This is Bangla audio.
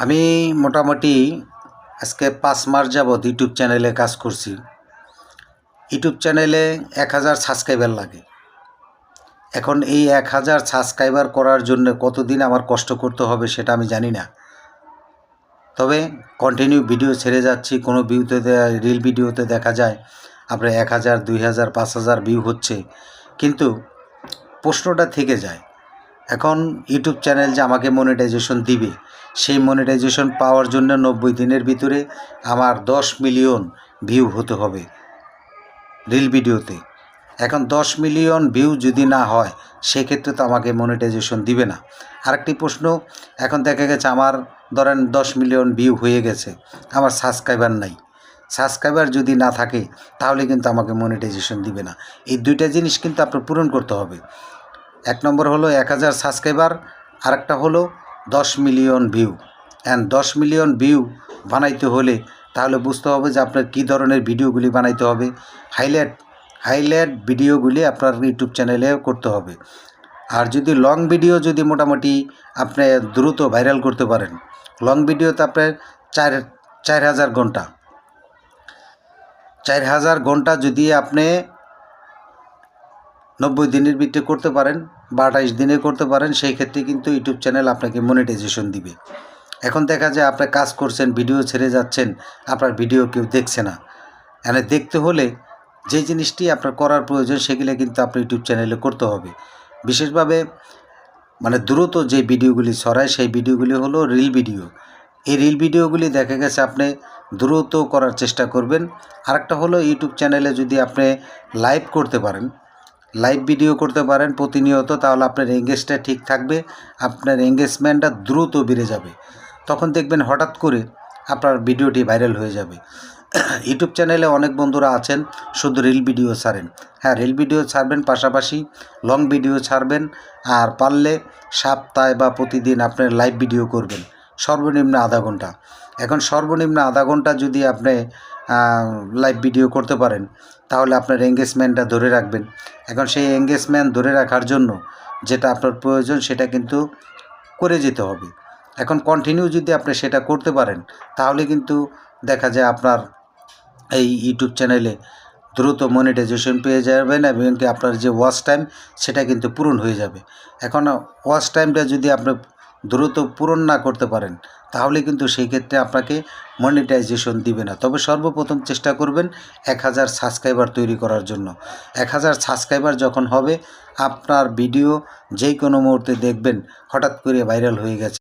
আমি মোটামুটি আজকে 5 মাস যাবৎ ইউটিউব চ্যানেলে কাজ করছি। ইউটিউব চ্যানেলে 1000 সাবস্ক্রাইবার লাগে। এখন এই 1000 সাবস্ক্রাইবার করার জন্য কতদিন আমার কষ্ট করতে হবে সেটা আমি জানি না। তবে কন্টিনিউ ভিডিও ছেড়ে যাচ্ছি, কোনো রিল ভিডিওতে দেখা যায় আপনার 1000, 2000, 5000 ভিউ হচ্ছে, কিন্তু প্রশ্নটা থেকে যায় এখন ইউটিউব চ্যানেল যে আমাকে মনিটাইজেশন দিবে, সেই মনিটাইজেশন পাওয়ার জন্য 90 দিনের ভিতরে আমার 10 মিলিয়ন ভিউ হতে হবে রিল ভিডিওতে। এখন 10 মিলিয়ন ভিউ যদি না হয় সেক্ষেত্রে তো আমাকে মনিটাইজেশন দিবে না। আরেকটি প্রশ্ন, এখন দেখা গেছে আমার ধরেন 10 মিলিয়ন ভিউ হয়ে গেছে, আমার সাবস্ক্রাইবার নাই। সাবস্ক্রাইবার যদি না থাকে তাহলে কিন্তু আমাকে মনিটাইজেশন দিবে না। এই দুইটা জিনিস কিন্তু আপনার পূরণ করতে হবে। এক নম্বর হলো 1000 সাবস্ক্রাইবার, আরেকটা হলো 10 million view. And 10 million view বানাইতে হলে তাহলে বুঝতে হবে যে আপনার কী ধরনের ভিডিওগুলি বানাইতে হবে। হাইলাইট ভিডিওগুলি আপনার ইউটিউব চ্যানেলে করতে হবে। আর যদি লং ভিডিও যদি মোটামুটি আপনি দ্রুত ভাইরাল করতে পারেন, লং ভিডিওতে আপনার 4000 ঘন্টা 4000 ঘন্টা যদি আপনি 90 দিনের ভিতরে করতে পারেন বা 28 দিনে করতে পারেন, সেই ক্ষেত্রে কিন্তু ইউটিউব চ্যানেল আপনাকে মনিটাইজেশন দিবে। এখন দেখা যায় আপনি কাজ করছেন, ভিডিও ছেড়ে যাচ্ছেন, আপনার ভিডিও কেউ দেখছে না। এখানে দেখতে হলে যে জিনিসটি আপনার করার প্রয়োজন সেগুলো কিন্তু আপনার ইউটিউব চ্যানেলে করতে হবে। বিশেষভাবে দ্রুত যে ভিডিওগুলি ছড়ায় সেই ভিডিওগুলি হলো রিল ভিডিও। এই রিল ভিডিওগুলি দেখা গেছে আপনি দ্রুত করার চেষ্টা করবেন। আরেকটা হলো ইউটিউব চ্যানেলে যদি আপনি লাইভ করতে পারেন, লাইভ ভিডিও করতে পারেন প্রতিনিয়ত, তাহলে আপনার এঙ্গেজটা ঠিক থাকবে, আপনার এঙ্গেজমেন্টটা দ্রুত বেড়ে যাবে। তখন দেখবেন হঠাৎ করে আপনার ভিডিওটি ভাইরাল হয়ে যাবে। ইউটিউব চ্যানেলে অনেক বন্ধুরা আছেন শুধু রিল ভিডিও ছাড়েন। হ্যাঁ, রিল ভিডিও ছাড়বেন, পাশাপাশি লং ভিডিও ছাড়বেন, আর পারলে সপ্তাহে বা প্রতিদিন আপনার লাইভ ভিডিও করবেন সর্বনিম্ন আধা ঘন্টা। এখন সর্বনিম্ন আধা ঘন্টা যদি আপনি লাইভ ভিডিও করতে পারেন তাহলে আপনার এঙ্গেজমেন্টটা ধরে রাখবেন। এখন সেই এঙ্গেজমেন্ট ধরে রাখার জন্য যেটা আপনার প্রয়োজন সেটা কিন্তু করে যেতে হবে। এখন কন্টিনিউ যদি আপনি সেটা করতে পারেন তাহলে কিন্তু দেখা যায় আপনার এই ইউটিউব চ্যানেলে দ্রুত মনিটাইজেশন পেয়ে যাবেন এবং আপনার যে ওয়াচ টাইম সেটা কিন্তু পূরণ হয়ে যাবে। এখন ওয়াচ টাইমটা যদি আপনি দ্রুত পূরণ না করতে পারেন তাহলে কিন্তু সেই ক্ষেত্রে আপনাকে মনিটাইজেশন দিবে না। তবে সর্বপ্রথম চেষ্টা করবেন 1000 সাবস্ক্রাইবার তৈরি করার জন্য। 1000 সাবস্ক্রাইবার যখন হবে আপনার ভিডিও যে কোনো মুহূর্তে দেখবেন হঠাৎ করে ভাইরাল হয়ে গেছে।